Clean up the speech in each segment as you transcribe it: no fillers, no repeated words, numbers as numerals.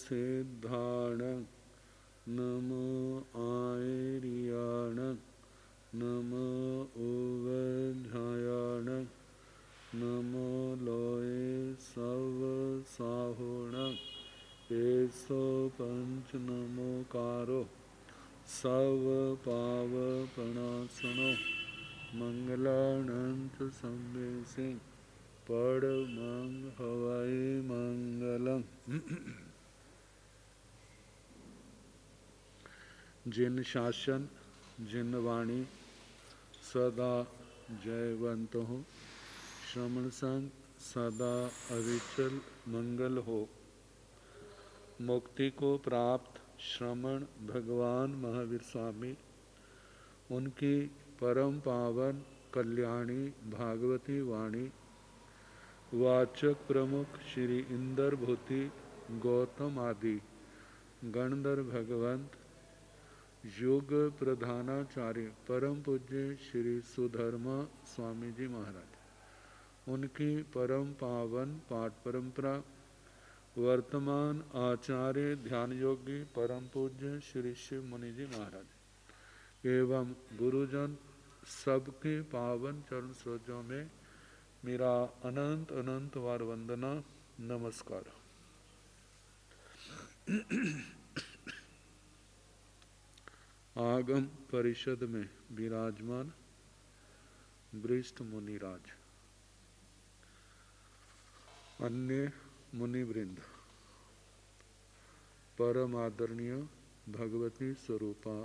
सिद्धाण नमो आयर्याण नमो उवध्यायाण नमो लोये सव साहुण एसो पंच नमोकारो सव पाव प्रणासनो मंगलानंत संवेसे परमं हवै मंगलम। जिन शासन जिन वाणी सदा जयवंत हो, श्रमण संग सदा अविचल मंगल हो। मुक्ति को प्राप्त श्रमण भगवान महावीर स्वामी, उनकी परम पावन कल्याणी भागवती वाणी वाचक प्रमुख श्री इंद्र भूति गौतम आदि गणधर भगवंत युग प्रधानाचार्य परम पूज्य श्री सुधर्मा स्वामी जी महाराज, उनकी परम पावन पाठ परंपरा वर्तमान आचार्य ध्यान योगी परम पूज्य श्री शिव मुनि जी महाराज एवं गुरुजन सबके पावन चरण सरोजों में मेरा अनंत अनंत वार वंदना नमस्कार। आगम परिषद में विराजमान वरिष्ठ मुनिराज, अन्य मुनिवृंद, परम आदरणीय भगवती स्वरूपा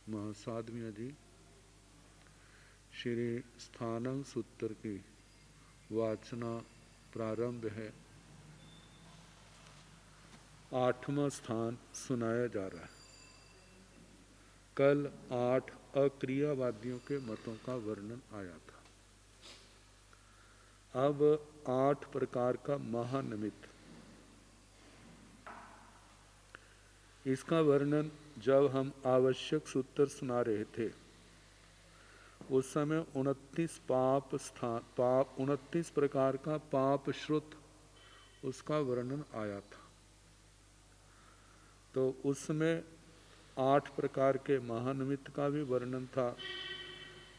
महासाध्विया जी, श्री स्थानंग सूत्र की वाचना प्रारंभ है। 8वां स्थान सुनाया जा रहा है। कल 8 अक्रियावादियों के मतों का वर्णन आया था। अब 8 प्रकार का महानिमित्त, इसका वर्णन जब हम आवश्यक सूत्र सुना रहे थे उस समय 29 प्रकार का पाप श्रुत उसका वर्णन आया था। तो उसमें 8 प्रकार के महानिमित्त का भी वर्णन था।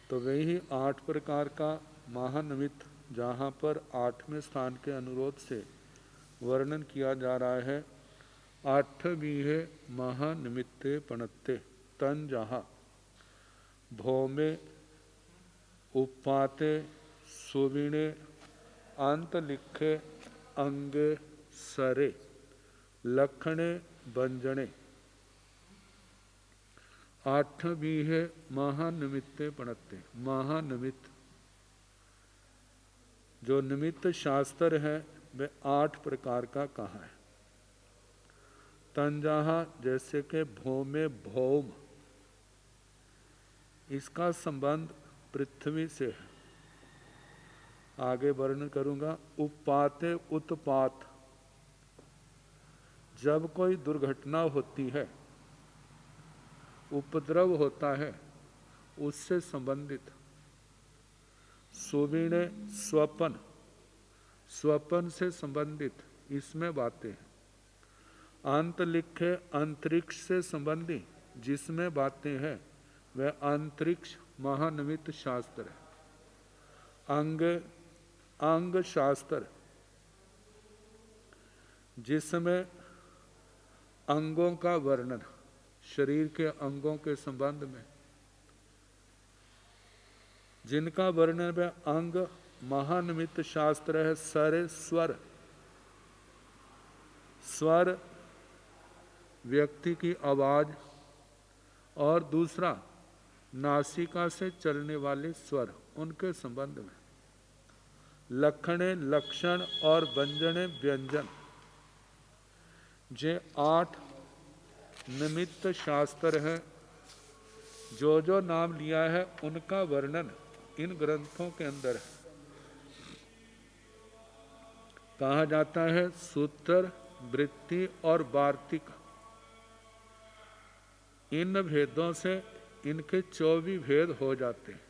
तो वही 8 प्रकार का महानिमित्त जहाँ पर 8वें स्थान के अनुरोध से वर्णन किया जा रहा है। 8वीं महानिमित्ते पणत्ते तन जहाँ भौमे उपाते सुविणे अंत लिखे अंगे सरे लखणे बंजने। 8वीं महानिमित्ते पणत्ते। महानिमित्त जो निमित्त शास्त्र है वह 8 प्रकार का कहा है। तंजाहा जैसे कि भौमे भौम, इसका संबंध पृथ्वी से है, आगे वर्णन करूंगा। उपाते उत्पात, जब कोई दुर्घटना होती है, उपद्रव होता है, उससे संबंधित। सुविणे स्वपन, स्वपन से संबंधित इसमें बातें हैं। अंत लिखे अंतरिक्ष से संबंधी जिसमें बातें हैं वह अंतरिक्ष महानिमित्त शास्त्र है। अंग शास्त्र जिसमें अंगों का वर्णन, शरीर के अंगों के संबंध में जिनका वर्णन है, अंग महानिमित्त शास्त्र है। सरे स्वर, स्वर व्यक्ति की आवाज, और दूसरा नासिका से चलने वाले स्वर, उनके संबंध में। लक्षणे लक्षण और व्यंजने व्यंजन, जे 8 निमित्त शास्त्र है। जो नाम लिया है उनका वर्णन इन ग्रंथों के अंदर है। कहा जाता है सूत्र, वृत्ति और वार्तिक, इन भेदों से इनके 24 भेद हो जाते हैं।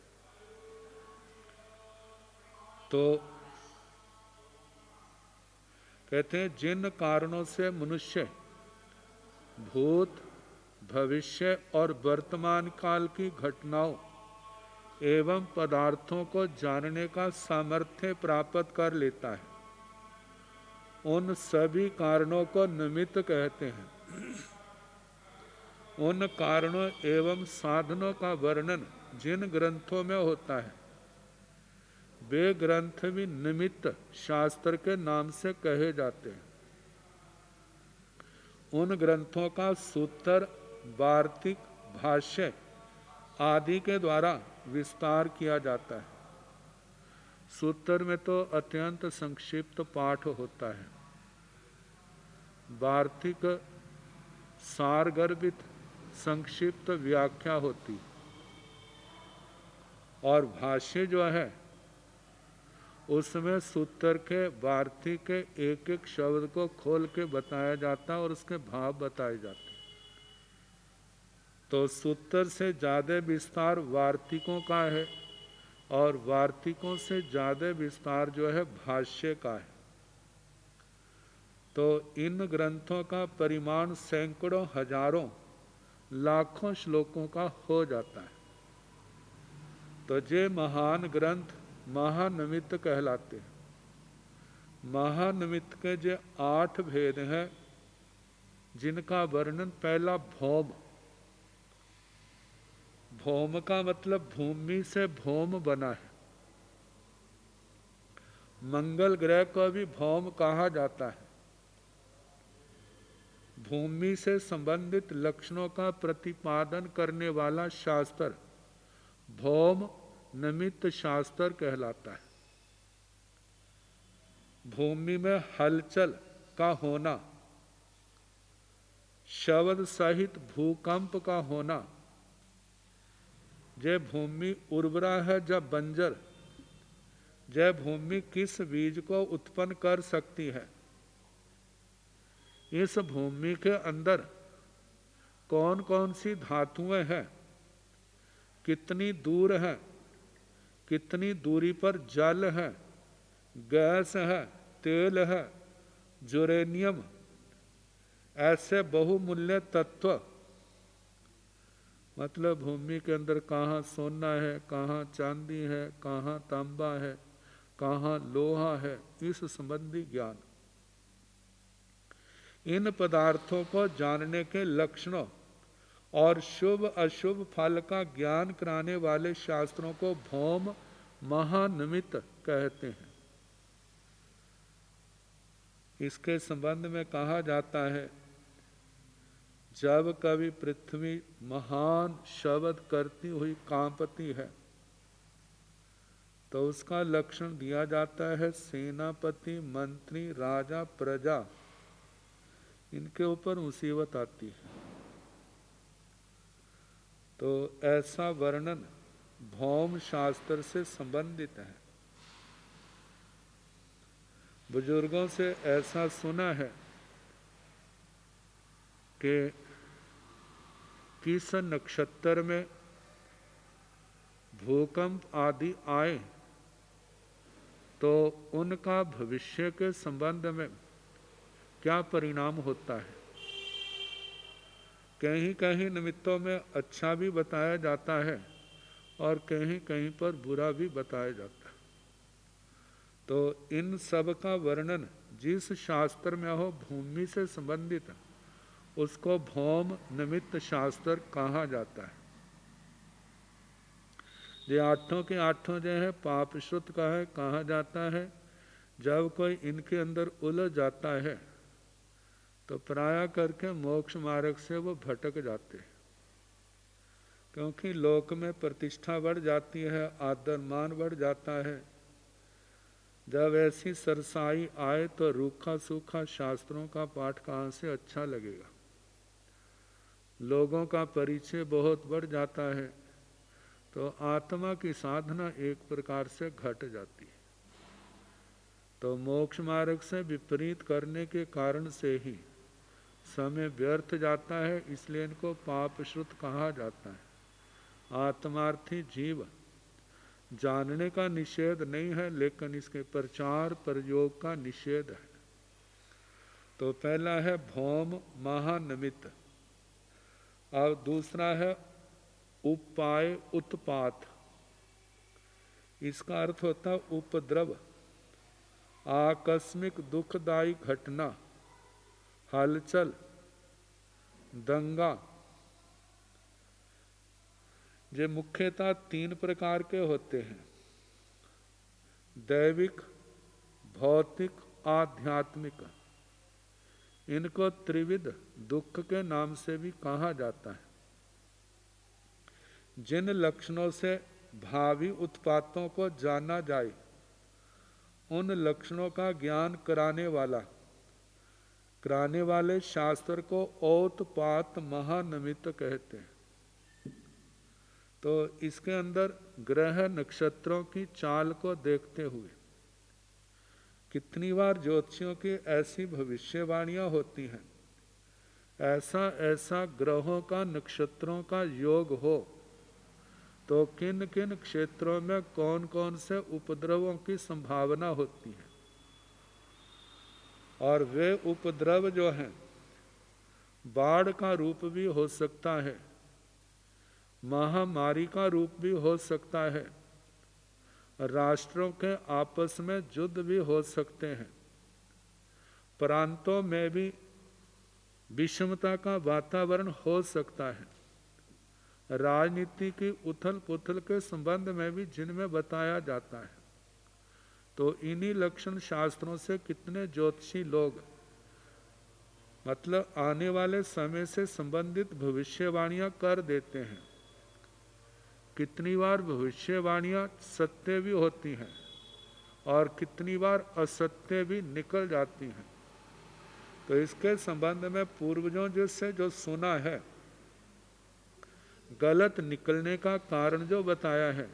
तो कहते हैं जिन कारणों से मनुष्य भूत, भविष्य और वर्तमान काल की घटनाओं एवं पदार्थों को जानने का सामर्थ्य प्राप्त कर लेता है। उन सभी कारणों को निमित्त कहते हैं। उन कारणों एवं साधनों का वर्णन जिन ग्रंथों में होता है वे ग्रंथ भी निमित्त शास्त्र के नाम से कहे जाते हैं। उन ग्रंथों का सूत्र, वार्तिक, भाष्य आदि के द्वारा विस्तार किया जाता है। सूत्र में तो अत्यंत संक्षिप्त पाठ होता है, वार्तिक सारगर्भित संक्षिप्त व्याख्या होती, और भाष्य जो है उसमें सूत्र के वार्तिक के एक एक शब्द को खोल के बताया जाता है और उसके भाव बताए जाते हैं। तो सूत्र से ज़्यादा विस्तार वार्तिकों का है और वार्तिकों से ज़्यादा विस्तार जो है भाष्य का है। तो इन ग्रंथों का परिमाण सैकड़ों, हजारों, लाखों श्लोकों का हो जाता है। तो ये महान ग्रंथ महानिमित्त कहलाते हैं। महानिमित्त के जो 8 भेद हैं जिनका वर्णन, पहला भौम। भौम का मतलब भूमि से भौम बना है। मंगल ग्रह को भी भौम कहा जाता है। भूमि से संबंधित लक्षणों का प्रतिपादन करने वाला शास्त्र भौम निमित्त शास्त्र कहलाता है। भूमि में हलचल का होना, शब्द सहित भूकंप का होना, जय भूमि उर्वरा है जब बंजर, जय भूमि किस बीज को उत्पन्न कर सकती है, इस भूमि के अंदर कौन कौन सी धातुएं हैं, कितनी दूर है, कितनी दूरी पर जल है, गैस है, तेल है, यूरेनियम, ऐसे बहुमूल्य तत्व, मतलब भूमि के अंदर कहाँ सोना है, कहाँ चांदी है, कहाँ तांबा है, कहाँ लोहा है, इस संबंधी ज्ञान। इन पदार्थों को जानने के लक्षणों और शुभ अशुभ फल का ज्ञान कराने वाले शास्त्रों को भौम महानिमित्त कहते हैं। इसके संबंध में कहा जाता है, जब कभी पृथ्वी महान शब्द करती हुई कांपती है तो उसका लक्षण दिया जाता है सेनापति, मंत्री, राजा, प्रजा, इनके ऊपर मुसीबत आती है। तो ऐसा वर्णन भौम शास्त्र से संबंधित है। बुजुर्गों से ऐसा सुना है कि किस नक्षत्र में भूकंप आदि आए तो उनका भविष्य के संबंध में क्या परिणाम होता है। कहीं कहीं निमित्तों में अच्छा भी बताया जाता है और कहीं कहीं पर बुरा भी बताया जाता है। तो इन सब का वर्णन जिस शास्त्र में हो भूमि से संबंधित उसको भौम निमित्त शास्त्र कहा जाता है। ये आठों के आठों जो है पाप श्रुत का है, कहा जाता है जब कोई इनके अंदर उलझ जाता है तो प्राय करके मोक्ष मार्ग से वो भटक जाते हैं, क्योंकि लोक में प्रतिष्ठा बढ़ जाती है, आदर मान बढ़ जाता है। जब ऐसी सरसाई आए तो रूखा सूखा शास्त्रों का पाठ कहाँ से अच्छा लगेगा। लोगों का परिचय बहुत बढ़ जाता है तो आत्मा की साधना एक प्रकार से घट जाती है। तो मोक्ष मार्ग से विपरीत करने के कारण से ही समय व्यर्थ जाता है, इसलिए इनको पाप श्रुत कहा जाता है। आत्मार्थी जीव जानने का निषेध नहीं है, लेकिन इसके प्रचार प्रयोग का निषेध है। तो पहला है भौम महानिमित्त। अब दूसरा है उपाय उत्पात। इसका अर्थ होता है उपद्रव, आकस्मिक दुखदायी घटना, हलचल, दंगा। ये मुख्यतः 3 प्रकार के होते हैं, दैविक, भौतिक, आध्यात्मिक। इनको त्रिविध दुख के नाम से भी कहा जाता है। जिन लक्षणों से भावी उत्पातों को जाना जाए, उन लक्षणों का ज्ञान कराने वाले शास्त्र को औतपात महानिमित्त कहते हैं। तो इसके अंदर ग्रह नक्षत्रों की चाल को देखते हुए कितनी बार ज्योतिषियों की ऐसी भविष्यवाणियां होती हैं, ऐसा ऐसा ग्रहों का नक्षत्रों का योग हो तो किन किन क्षेत्रों में कौन कौन से उपद्रवों की संभावना होती है। और वे उपद्रव जो हैं, बाढ़ का रूप भी हो सकता है, महामारी का रूप भी हो सकता है, राष्ट्रों के आपस में युद्ध भी हो सकते हैं, प्रांतों में भी विषमता का वातावरण हो सकता है, राजनीति की उथल पुथल के संबंध में भी जिनमें बताया जाता है। तो इन्हीं लक्षण शास्त्रों से कितने ज्योतिषी लोग मतलब आने वाले समय से संबंधित भविष्यवाणियां कर देते हैं। कितनी बार भविष्यवाणियां सत्य भी होती हैं और कितनी बार असत्य भी निकल जाती हैं। तो इसके संबंध में पूर्वजों जिससे जो सुना है, गलत निकलने का कारण जो बताया है,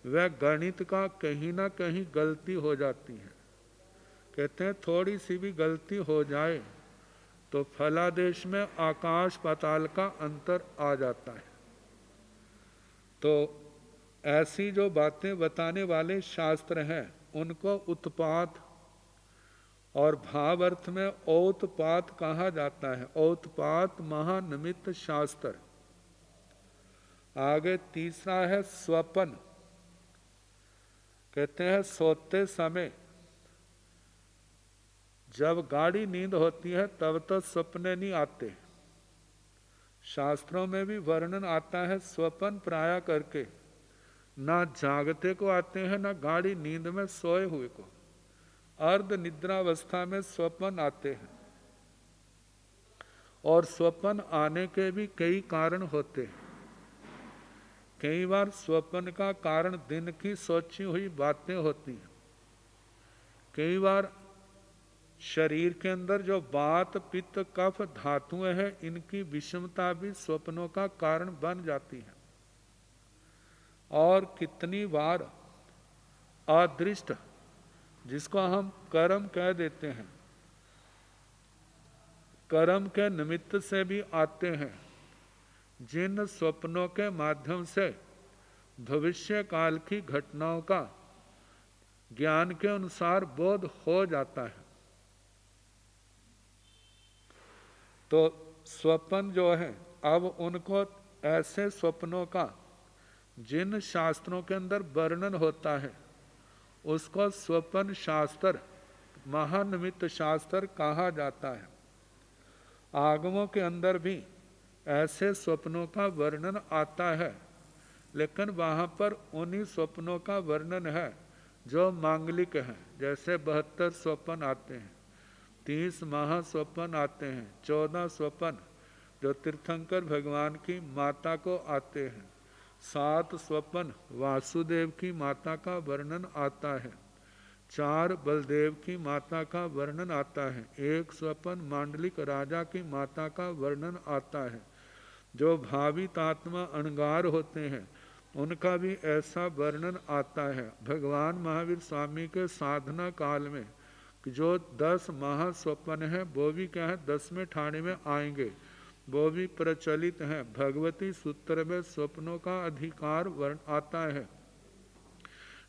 वह गणित का कहीं ना कहीं गलती हो जाती है। कहते हैं थोड़ी सी भी गलती हो जाए तो फलादेश में आकाश पाताल का अंतर आ जाता है। तो ऐसी जो बातें बताने वाले शास्त्र हैं, उनको उत्पात और भाव अर्थ में औतपात कहा जाता है। औतपात महानिमित्त शास्त्र। आगे तीसरा है स्वपन। कहते हैं सोते समय जब गाढ़ी नींद होती है तब तो सपने नहीं आते। शास्त्रों में भी वर्णन आता है स्वपन प्राय करके, ना जागते को आते हैं ना गाढ़ी नींद में सोए हुए को। अर्ध निद्रावस्था में स्वपन आते हैं। और स्वपन आने के भी कई कारण होते हैं। कई बार स्वपन का कारण दिन की सोची हुई बातें होती हैं। कई बार शरीर के अंदर जो वात पित्त कफ धातुएं हैं, इनकी विषमता भी स्वप्नों का कारण बन जाती है। और कितनी बार अदृष्ट, जिसको हम कर्म कह देते हैं, कर्म के निमित्त से भी आते हैं, जिन स्वप्नों के माध्यम से भविष्य काल की घटनाओं का ज्ञान के अनुसार बोध हो जाता है। तो स्वप्न जो है, अब उनको ऐसे स्वप्नों का जिन शास्त्रों के अंदर वर्णन होता है, उसको स्वप्न शास्त्र, महानिमित्त शास्त्र कहा जाता है। आगमों के अंदर भी ऐसे स्वप्नों का वर्णन आता है, लेकिन वहाँ पर उन्हीं स्वप्नों का वर्णन है जो मांगलिक हैं। जैसे 72 स्वप्न आते हैं, 30 महास्वप्न आते हैं, 14 स्वप्न जो तीर्थंकर भगवान की माता को आते हैं, 7 स्वप्न वासुदेव की माता का वर्णन आता है, 4 बलदेव की माता का वर्णन आता है, 1 स्वप्न मांडलिक राजा की माता का वर्णन आता है। जो भावित आत्मा अणगार होते हैं, उनका भी ऐसा वर्णन आता है। भगवान महावीर स्वामी के साधना काल में जो 10 महास्वप्न हैं, वो भी क्या है 10वें ठाणे में आएंगे, वो भी प्रचलित हैं। भगवती सूत्र में स्वप्नों का अधिकार वर्ण आता है,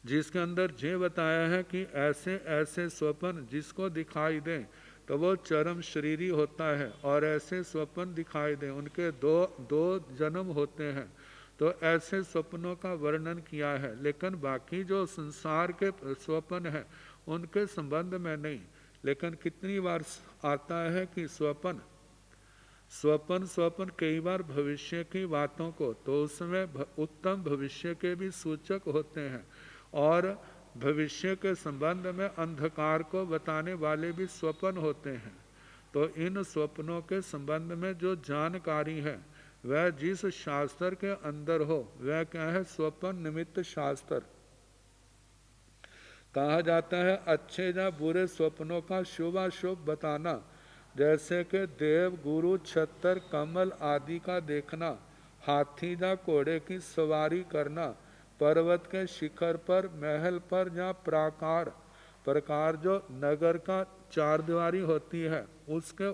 जिसके अंदर ये बताया है कि ऐसे ऐसे स्वप्न जिसको दिखाई दें तो वो चरम शरीरी होता है और ऐसे स्वप्न दिखाई दे, उनके दो दो जन्म होते हैं, तो ऐसे स्वप्नों का वर्णन किया है। लेकिन बाकी जो संसार के स्वप्न हैं उनके संबंध में नहीं। लेकिन कितनी बार आता है कि स्वप्न स्वप्न स्वप्न कई बार भविष्य की बातों को, तो उसमें उत्तम भविष्य के भी सूचक होते हैं और भविष्य के संबंध में अंधकार को बताने वाले भी स्वप्न होते हैं। तो इन स्वप्नों के संबंध में जो जानकारी है वह जिस शास्त्र के अंदर हो वह क्या है, स्वप्न निमित्त शास्त्र कहा जाता है। अच्छे या बुरे स्वप्नों का शुभाशुभ बताना, जैसे कि देव गुरु छतर कमल आदि का देखना, हाथी या घोड़े की सवारी करना, पर्वत के शिखर पर महल पर या प्रकार जो नगर का चारदीवारी होती है उसके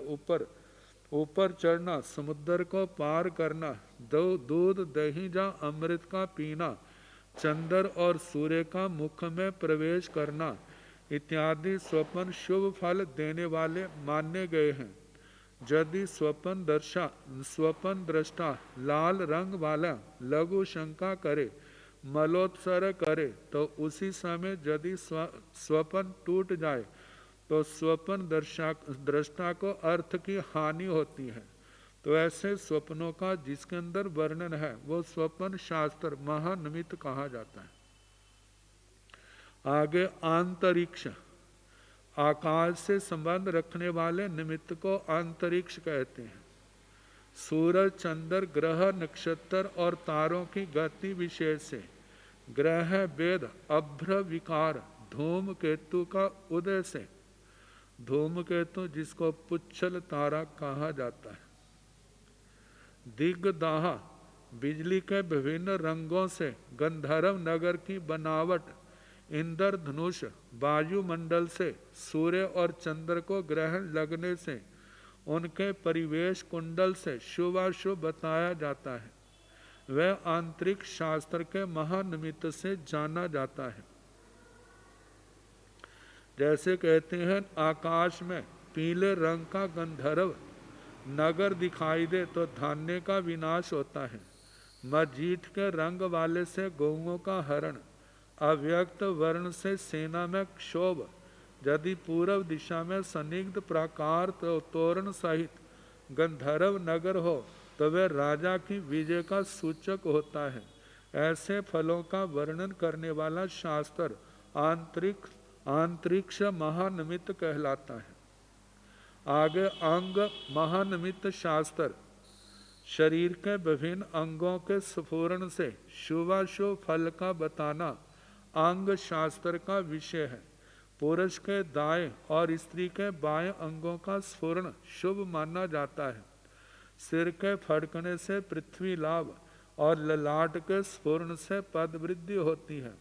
ऊपर चढ़ना, समुद्र को पार करना, दूध दही या अमृत का पीना, चंद्र और सूर्य का मुख में प्रवेश करना इत्यादि स्वप्न शुभ फल देने वाले माने गए हैं। यदि स्वप्न दृष्टा लाल रंग वाला लघु शंका करे, मलोत्सर्ग करे, तो उसी समय यदि स्वप्न टूट जाए तो स्वप्न दृष्टा को अर्थ की हानि होती है। तो ऐसे स्वप्नों का जिसके अंदर वर्णन है वो स्वप्न शास्त्र महानिमित्त कहा जाता है। आगे अंतरिक्ष, आकाश से संबंध रखने वाले निमित्त को अंतरिक्ष कहते हैं। सूरज, चंद्र, ग्रह, नक्षत्र और तारों की गति विशेष से ग्रह वेद अभ्र विकार, धूमकेतु का उदय से, धूमकेतु जिसको पुच्छल तारा कहा जाता है, दिग्दाह बिजली के विभिन्न रंगों से, गंधर्व नगर की बनावट, इंद्रधनुष वायुमंडल से, सूर्य और चंद्र को ग्रहण लगने से, उनके परिवेश कुंडल से शुभाशुभ बताया जाता है। वह आंतरिक शास्त्र के महानिमित्त से जाना जाता है। जैसे कहते हैं आकाश में पीले रंग का गंधर्व नगर दिखाई दे तो धान्य का विनाश होता है। मजीठ के रंग वाले से गौओं का हरण, अव्यक्त वर्ण से सेना में क्षोभ, यदि पूर्व दिशा में संदिग्ध प्राकार तो तोरण सहित गंधर्व नगर हो तो वह राजा की विजय का सूचक होता है। ऐसे फलों का वर्णन करने वाला शास्त्र आंतरिक्ष महानिमित्त कहलाता है। आगे अंग महानिमित्त शास्त्र, शरीर के विभिन्न अंगों के स्फुरण से शुभाशुभ फल का बताना अंग शास्त्र का विषय है। पुरुष के दाएं और स्त्री के बाएं अंगों का स्फुरण शुभ माना जाता है। सिर के फड़कने से पृथ्वी लाभ और ललाट के स्फुरण से पद वृद्धि होती है।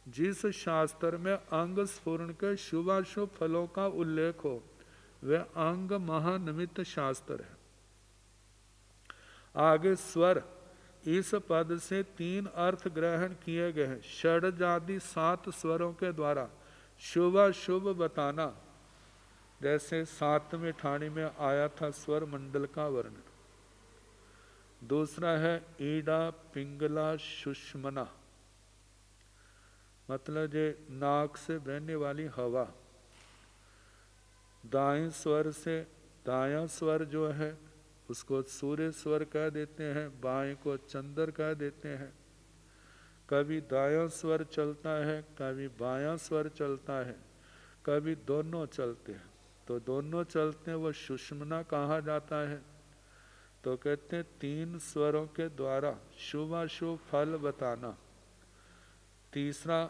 जिस शास्त्र में अंग स्फुरण के शुभाशुभ फलों का उल्लेख हो वह अंग महानिमित्त शास्त्र है। आगे स्वर, इस पद से 3 अर्थ ग्रहण किए गए हैं। षड्जादि 7 स्वरों के द्वारा शुभाशुभ बताना, जैसे 7वें ठाणी में आया था स्वर मंडल का वर्णन। दूसरा है ईडा पिंगला सुषमना, मतलब ये नाक से बहने वाली हवा। दाएं स्वर से, दायां स्वर जो है उसको सूर्य स्वर कह देते हैं, बाएं को चंद्र कह देते हैं। कभी दायां स्वर चलता है, कभी बायां स्वर चलता है, कभी दोनों चलते हैं। तो दोनों चलते हैं वो सुषमना कहा जाता है। तो कहते हैं 3 स्वरों के द्वारा शुभाशुभ फल बताना। तीसरा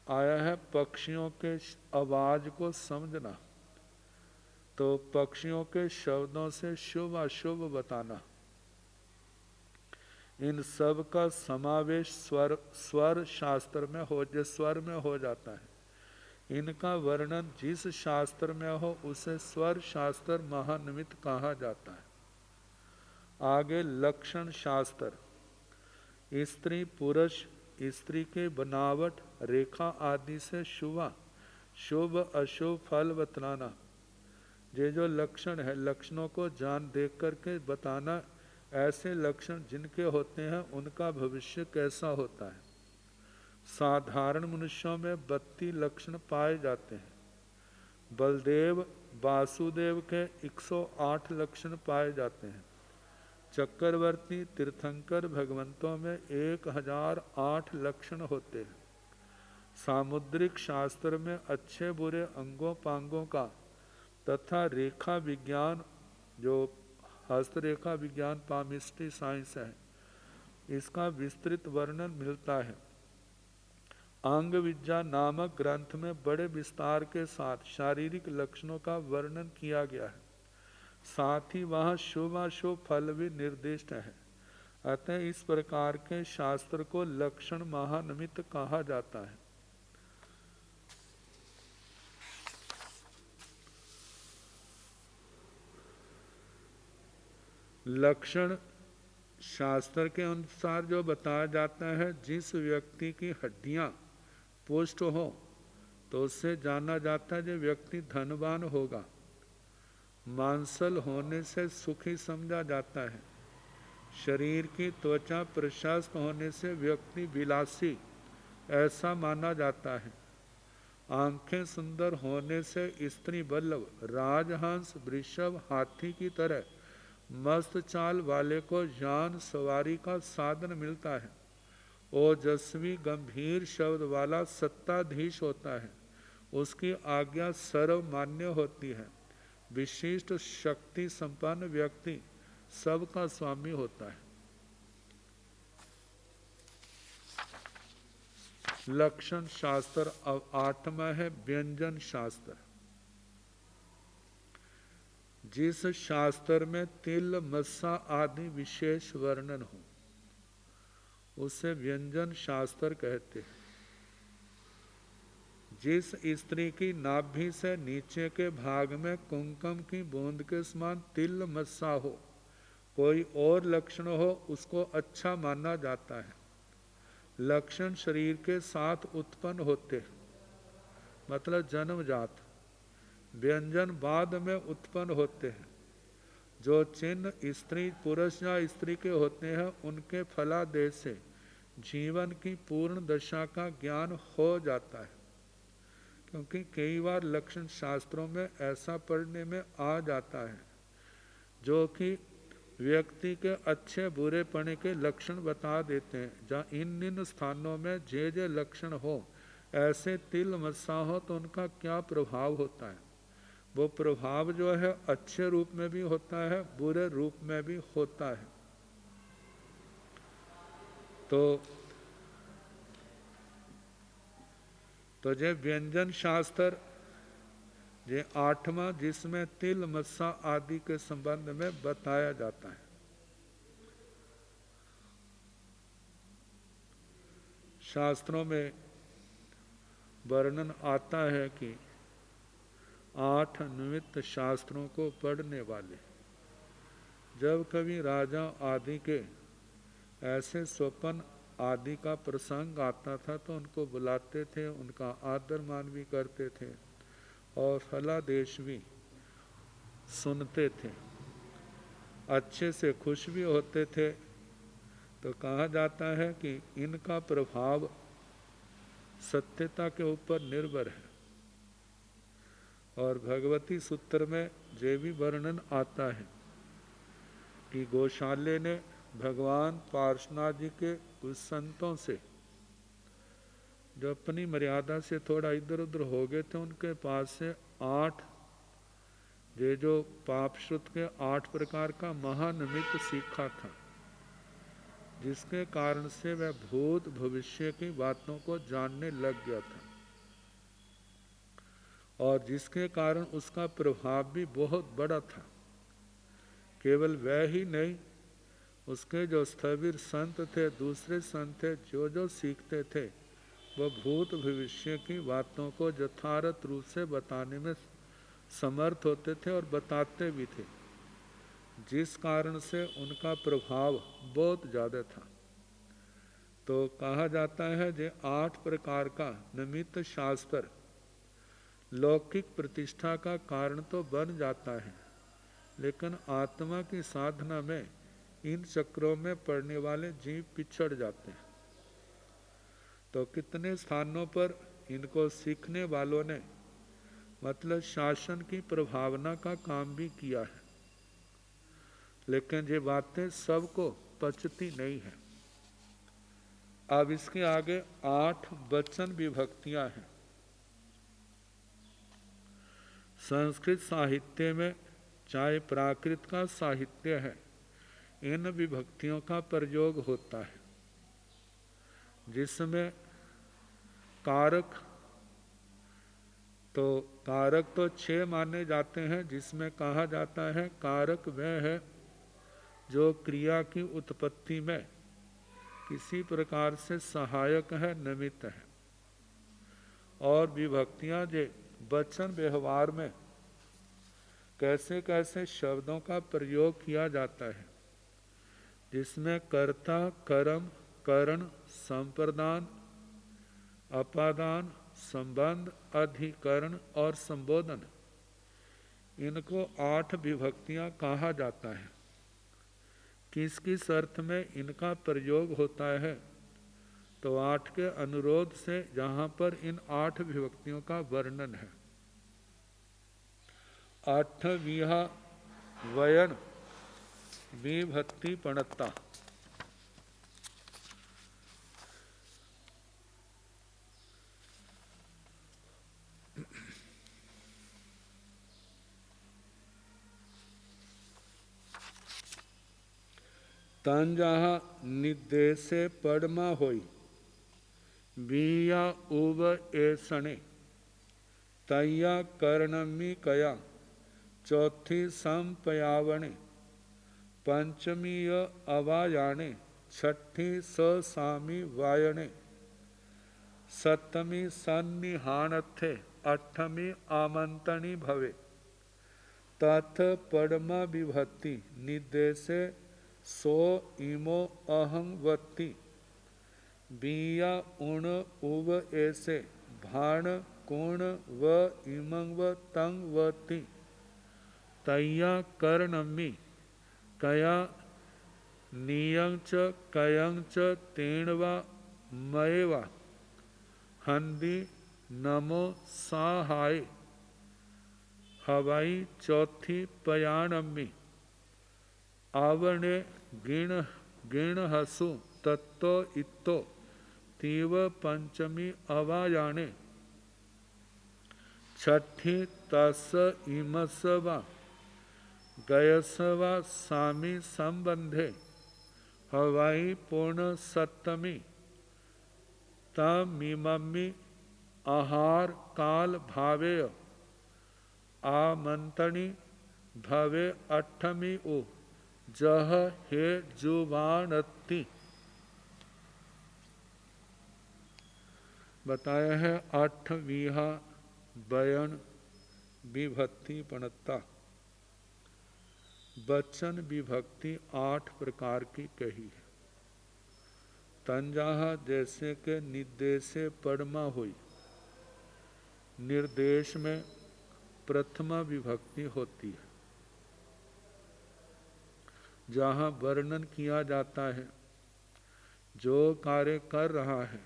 आया है पक्षियों के आवाज को समझना, तो पक्षियों के शब्दों से शुभ अशुभ बताना। इन सब का समावेश स्वर शास्त्र में हो जाता है। इनका वर्णन जिस शास्त्र में हो उसे स्वर शास्त्र महानिमित्त कहा जाता है। आगे लक्षण शास्त्र, स्त्री पुरुष, स्त्री के बनावट, रेखा आदि से शुभ अशुभ फल बतलाना। ये जो लक्षण है, लक्षणों को जान देख करके बताना, ऐसे लक्षण जिनके होते हैं उनका भविष्य कैसा होता है। साधारण मनुष्यों में 32 लक्षण पाए जाते हैं। बलदेव वासुदेव के 108 लक्षण पाए जाते हैं। चक्रवर्ती तीर्थंकर भगवंतों में 1008 लक्षण होते हैं। सामुद्रिक शास्त्र में अच्छे बुरे अंगों पांगों का तथा रेखा विज्ञान, जो हस्तरेखा विज्ञान पामिस्ट्री साइंस है, इसका विस्तृत वर्णन मिलता है। अंग विद्या नामक ग्रंथ में बड़े विस्तार के साथ शारीरिक लक्षणों का वर्णन किया गया है। साथ ही वहाँ शुभाशुभ फल भी निर्दिष्ट है। अतः इस प्रकार के शास्त्र को लक्षण महानिमित्त कहा जाता है। लक्षण शास्त्र के अनुसार जो बताया जाता है, जिस व्यक्ति की हड्डियां पुष्ट हो तो उससे जाना जाता है जो व्यक्ति धनवान होगा। मांसल होने से सुखी समझा जाता है। शरीर की त्वचा प्रशस्त होने से व्यक्ति विलासी ऐसा माना जाता है। आंखें सुंदर होने से स्त्री बल्लभ, राजहंस, वृषभ, हाथी की तरह मस्त चाल वाले को यान सवारी का साधन मिलता है। ओजस्वी गंभीर शब्द वाला सत्ताधीश होता है। उसकी आज्ञा सर्वमान्य होती है। विशिष्ट शक्ति संपन्न व्यक्ति सबका स्वामी होता है। लक्षण शास्त्र। अब 8वां है व्यंजन शास्त्र। जिस शास्त्र में तिल, मस्सा आदि विशेष वर्णन हो उसे व्यंजन शास्त्र कहते हैं। जिस स्त्री की नाभि से नीचे के भाग में कुंकुम की बूंद के समान तिल, मस्सा हो, कोई और लक्षण हो, उसको अच्छा माना जाता है। लक्षण शरीर के साथ उत्पन्न होते हैं, मतलब जन्मजात। व्यंजन बाद में उत्पन्न होते हैं। जो चिन्ह स्त्री पुरुष या स्त्री के होते हैं, उनके फलादेश से जीवन की पूर्ण दशा का ज्ञान हो जाता है। क्योंकि कई बार लक्षण शास्त्रों में ऐसा पढ़ने में आ जाता है जो कि व्यक्ति के अच्छे बुरे पने के लक्षण बता देते हैं। जहाँ इन स्थानों में जे लक्षण हो, ऐसे तिल मस्सा हो तो उनका क्या प्रभाव होता है। वो प्रभाव जो है अच्छे रूप में भी होता है, बुरे रूप में भी होता है। तो ये व्यंजन शास्त्र ये 8वां, जिसमें तिल, मस्सा आदि के संबंध में बताया जाता है। शास्त्रों में वर्णन आता है कि 8 निमित्त शास्त्रों को पढ़ने वाले जब कभी राजा आदि के ऐसे स्वप्न आदि का प्रसंग आता था तो उनको बुलाते थे, उनका आदर मान भी करते थे और फलादेश भी सुनते थे, अच्छे से खुश भी होते थे। तो कहा जाता है कि इनका प्रभाव सत्यता के ऊपर निर्भर है। और भगवती सूत्र में ये भी वर्णन आता है कि गोशाले ने भगवान पार्श्वनाथ जी के कुछ संतों से, जो अपनी मर्यादा से थोड़ा इधर उधर हो गए थे, उनके पास से 8 ये जो पापश्रुत के 8 प्रकार का महानिमित्त सीखा था, जिसके कारण से वह भूत भविष्य की बातों को जानने लग गया था और जिसके कारण उसका प्रभाव भी बहुत बड़ा था। केवल वह ही नहीं, उसके जो स्थविर संत थे, दूसरे संत थे, जो सीखते थे, वह भूत भविष्य की बातों को यथार्थ रूप से बताने में समर्थ होते थे और बताते भी थे, जिस कारण से उनका प्रभाव बहुत ज़्यादा था। तो कहा जाता है जो 8 प्रकार का निमित्त शास्त्र लौकिक प्रतिष्ठा का कारण तो बन जाता है, लेकिन आत्मा की साधना में इन चक्रों में पड़ने वाले जीव पिछड़ जाते हैं। तो कितने स्थानों पर इनको सीखने वालों ने मतलब शासन की प्रभावना का काम भी किया है, लेकिन ये बातें सबको पचती नहीं है। अब इसके आगे 8 वचन विभक्तियां हैं। संस्कृत साहित्य में चाहे प्राकृत का साहित्य है, इन विभक्तियों का प्रयोग होता है, जिसमें कारक तो 6 माने जाते हैं, जिसमें कहा जाता है कारक वह है जो क्रिया की उत्पत्ति में किसी प्रकार से सहायक है, निमित्त है। और विभक्तियां जो वचन व्यवहार में कैसे कैसे शब्दों का प्रयोग किया जाता है, जिसमें कर्ता, कर्म, करण, संप्रदान, अपादान, संबंध, अधिकरण और संबोधन, इनको 8 विभक्तियां कहा जाता है। किस किस अर्थ में इनका प्रयोग होता है, तो 8 के अनुरोध से यहाँ पर इन 8 विभक्तियों का वर्णन है। 8वीं वयन विभक्ति पणता। तन जहाँ निर्देशे पड़मा होई बिया उब ऐसणे तैया कर्णमी कया चौथी संपयावणे पंचमी अवायाणे छठी ससामी वायणे सप्तमी सन्निहाणथे अष्टमी आमंत्रणी भवे तथ पड़मा विभक्ति निर्देशे सो इमो अहंवती बिया उण उव ऐसे भाण कोण व इमंग व तंग वती तय्या कर्णमी कया नियंग च कयंग च तेणवा मयवा हंदी नमो साहाय हवाई चौथी पयाणमी आवणे गिण हसु तत्तो इत्तो तीव पंचमी अवायाणे छठी तस इमसवा गयसवा सामी संबंधे हवाई पूर्ण सप्तमी तमिमम्मी आहार काल भावेय आमंत्रणी भवे अष्टमी ओ जह हे जुबानती। बताया है 8वीं बयन विभक्ति पणता। वचन विभक्ति 8 प्रकार की कही है। तंजाहा जैसे के निर्देशे परमा हुई, निर्देश में प्रथमा विभक्ति होती है, जहाँ वर्णन किया जाता है जो कार्य कर रहा है,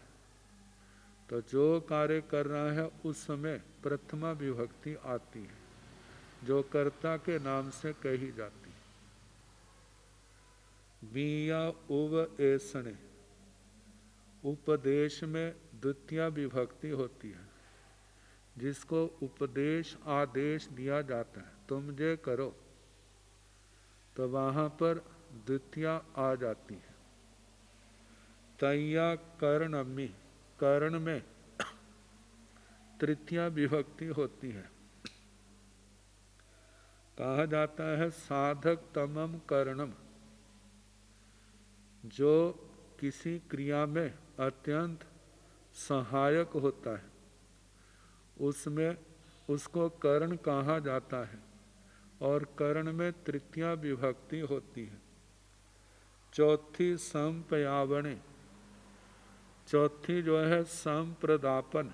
तो जो कार्य कर रहा है उस समय प्रथमा विभक्ति आती है, जो कर्ता के नाम से कही जाती है। बिया उव ऐसणे, उपदेश में द्वितीय विभक्ति होती है, जिसको उपदेश आदेश दिया जाता है, तुम जे करो, तो वहाँ पर द्वितीय आ जाती है। तैया कर्णमी, कर्ण में तृतीय विभक्ति होती है। कहा जाता है साधक तमम कर्णम, जो किसी क्रिया में अत्यंत सहायक होता है, उसमें उसको कर्ण कहा जाता है, और कर्ण में तृतीय विभक्ति होती है। चौथी संपयावणे, चौथी जो है संप्रदापन,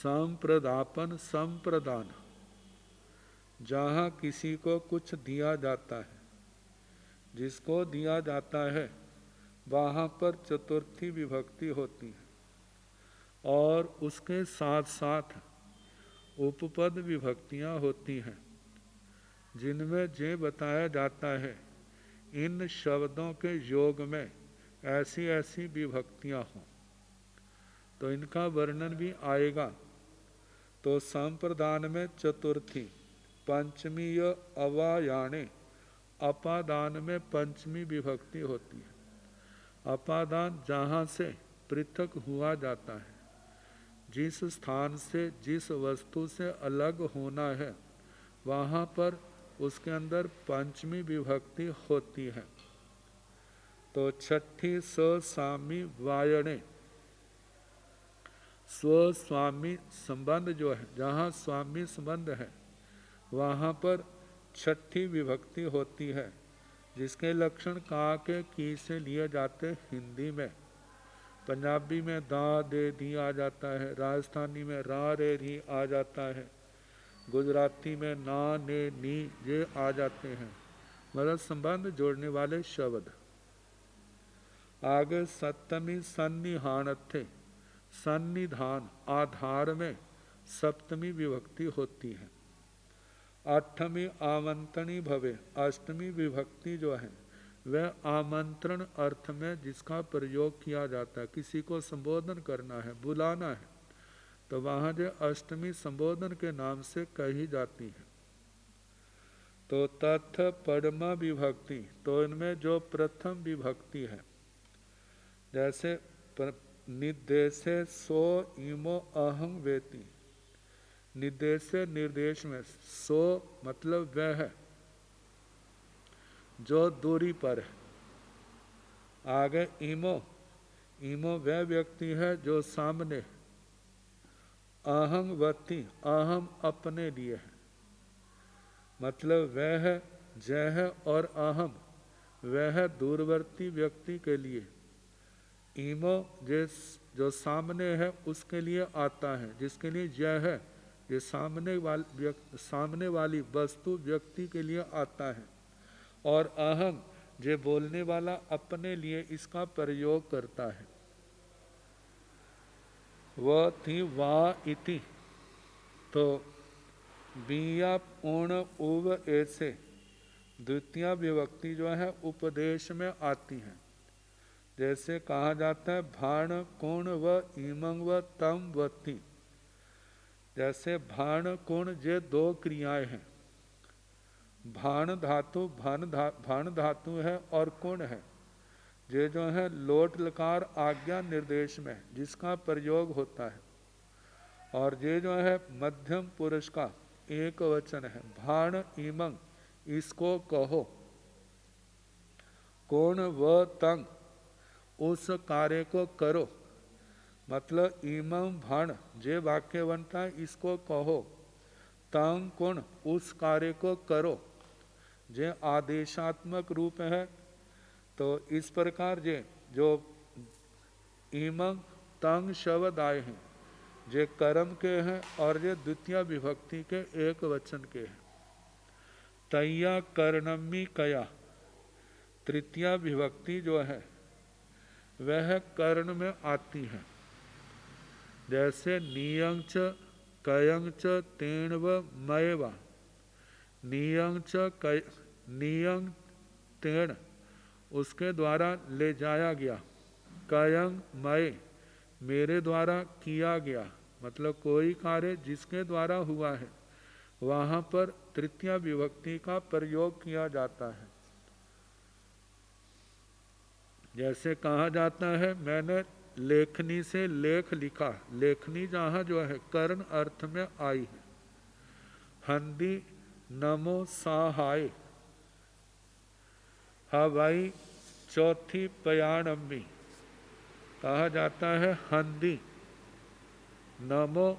संप्रदापन संप्रदान, जहाँ किसी को कुछ दिया जाता है, जिसको दिया जाता है वहाँ पर चतुर्थी विभक्ति होती है, और उसके साथ साथ उपपद विभक्तियाँ होती हैं, जिनमें ये बताया जाता है इन शब्दों के योग में ऐसी ऐसी विभक्तियाँ हों, तो इनका वर्णन भी आएगा। तो संप्रदान में चतुर्थी, पंचमी अवायाणे, अपादान में पंचमी विभक्ति होती है। अपादान जहाँ से पृथक हुआ जाता है, जिस स्थान से जिस वस्तु से अलग होना है, वहाँ पर उसके अंदर पंचमी विभक्ति होती है। तो छठी स्वस्वामी वायणे, स्वस्वामी संबंध जो है, जहाँ स्वामी संबंध है वहाँ पर छठी विभक्ति होती है, जिसके लक्षण का के की से लिए जाते हिंदी में। पंजाबी में दा दे दी आ जाता है, राजस्थानी में रा रे री आ जाता है, गुजराती में ना ने नी ये आ जाते हैं, मतलब संबंध जोड़ने वाले शब्द। आगे सप्तमी सन्निहानथे, सन्निधान आधार में सप्तमी विभक्ति होती है। आठवीं आमंत्रणी भवे, अष्टमी विभक्ति जो है वह आमंत्रण अर्थ में जिसका प्रयोग किया जाता है, किसी को संबोधन करना है, बुलाना है, तो वहाँ जो अष्टमी संबोधन के नाम से कही जाती है। तो तथ परमा विभक्ति, तो इनमें जो प्रथम विभक्ति है, जैसे निर्देशे सो इमो अहं वेति, निर्देश निर्देश में सो मतलब वह है जो दूरी पर है। आगे इमो, इमो वह व्यक्ति है जो सामने। अहं वति, अहम अपने लिए है, मतलब वह है जय है, और अहम वह है दूरवर्ती व्यक्ति के लिए। इमो जो सामने है उसके लिए आता है, जिसके लिए जय है, ये सामने वाली वस्तु व्यक्ति के लिए आता है। और अहम जो बोलने वाला अपने लिए इसका प्रयोग करता है। वह थी वा इति, तो बिया पूर्ण उव ऐसे द्वितीय विभक्ति जो है उपदेश में आती है। जैसे कहा जाता है भाण कोण व इमंग व तम वती, जैसे भाण कोण ये दो क्रियाएं हैं। भाण धातु भाण धातु है और कोण है, ये जो है लोट लकार आज्ञा निर्देश में जिसका प्रयोग होता है। और ये जो है मध्यम पुरुष का एक वचन है, भाण इमंग, इसको कहो। कोण व तंग, उस कार्य को करो, मतलब इमं भाण जे वाक्य बनता है, इसको कहो। तंग कोण, उस कार्य को करो, जे आदेशात्मक रूप है। तो इस प्रकार जे जो इमं तंग शब्द आए हैं, जे कर्म के हैं और जे द्वितीय विभक्ति के एक वचन के हैं। तैया कर्णमी कया, तृतीय विभक्ति जो है वह कर्ण में आती है। जैसे नियंग च कयंग च तेण व मयवा, नियंग च नियंग तेण उसके द्वारा ले जाया गया, कयंग मय मेरे द्वारा किया गया, मतलब कोई कार्य जिसके द्वारा हुआ है वहाँ पर तृतीय विभक्ति का प्रयोग किया जाता है। जैसे कहा जाता है मैंने लेखनी से लेख लिखा, लेखनी जहाँ जो है कर्ण अर्थ में आई है। हंदी नमो सहाय, हवाई चौथी पयाणम्मी, कहा जाता है हंदी नमो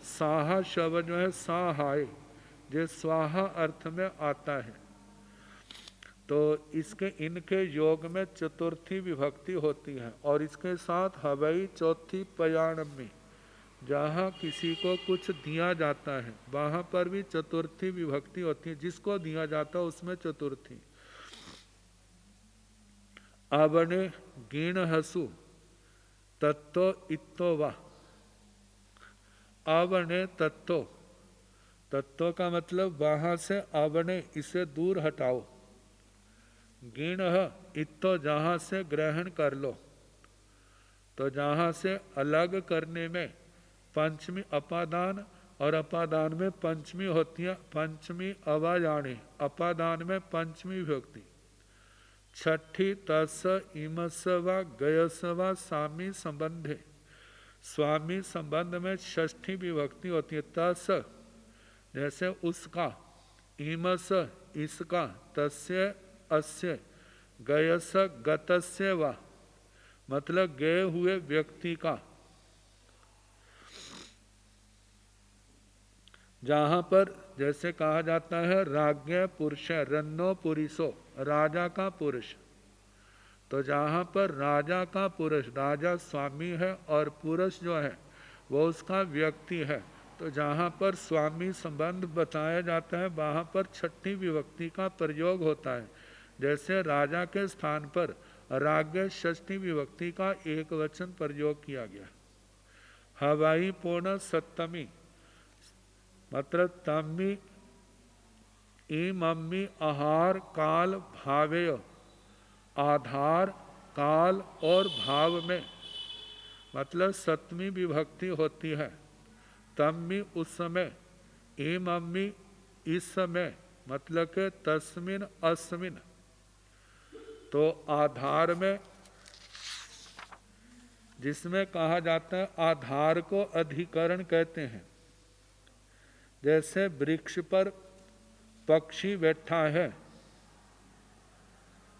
साहा शब्द जो है सहाय, जो स्वाहा अर्थ में आता है। तो इसके इनके योग में चतुर्थी विभक्ति होती है, और इसके साथ हवाई चौथी पयाणम्मी, जहाँ किसी को कुछ दिया जाता है वहाँ पर भी चतुर्थी विभक्ति होती है, जिसको दिया जाता है उसमें चतुर्थी। आवणे गीण हसु तत्तो इत्तो वा। आवणे तत्तो, तत्व का मतलब वहाँ से आवणे, इसे दूर हटाओ। गीण इत्तो, जहाँ से ग्रहण कर लो। तो जहाँ से अलग करने में पंचमी अपादान, और अपादान में पंचमी होती है, पंचमी अवायाणी, अपादान में पंचमी विभक्ति। छठी तस इमस व गयस व स्वामी संबंधे, स्वामी संबंध में षष्ठी विभक्ति होती है। तस जैसे उसका, इमस इसका, तस्य अस्य, गयस गतस्य व, मतलब गए हुए व्यक्ति का। जहाँ पर जैसे कहा जाता है राज्ञ पुरुष रन्नो पुरुषो, राजा का पुरुष, तो जहाँ पर राजा का पुरुष, राजा स्वामी है और पुरुष जो है वो उसका व्यक्ति है, तो जहाँ पर स्वामी संबंध बताया जाता है वहाँ पर छठी विभक्ति का प्रयोग होता है। जैसे राजा के स्थान पर राज्ञ षष्ठी विभक्ति का एक वचन प्रयोग किया गया। हवाई पूर्ण सप्तमी, मतलब तम्मी ई मम्मी आहार काल भावेय, आधार काल और भाव में, मतलब सप्तमी विभक्ति होती है। तम्मी उस समय, ई मम्मी इस समय, मतलब के तस्मिन अस्मिन। तो आधार में, जिसमें कहा जाता है आधार को अधिकरण कहते हैं। जैसे वृक्ष पर पक्षी बैठा है,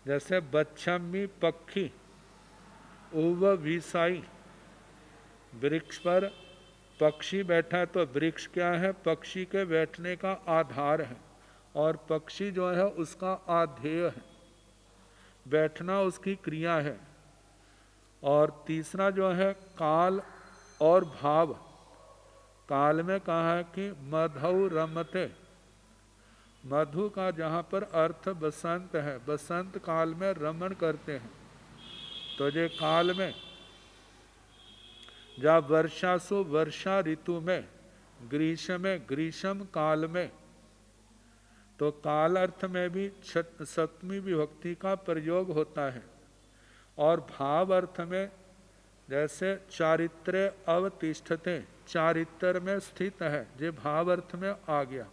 जैसे बच्छम्मी पक्षी उव विसाई, वृक्ष पर पक्षी बैठा है, तो वृक्ष क्या है, पक्षी के बैठने का आधार है, और पक्षी जो है उसका आधेय है, बैठना उसकी क्रिया है। और तीसरा जो है काल और भाव। काल में कहा है कि मधु रमते, मधु का जहाँ पर अर्थ बसंत है, बसंत काल में रमण करते हैं। तो ये काल में, जहाँ वर्षासु वर्षा ऋतु में, ग्रीष्म में ग्रीष्म काल में, तो काल अर्थ में भी सप्तमी विभक्ति का प्रयोग होता है। और भाव अर्थ में जैसे चारित्र्य अवतिष्ठते, चारित्र में स्थित है, ये भाव अर्थ में आ गया।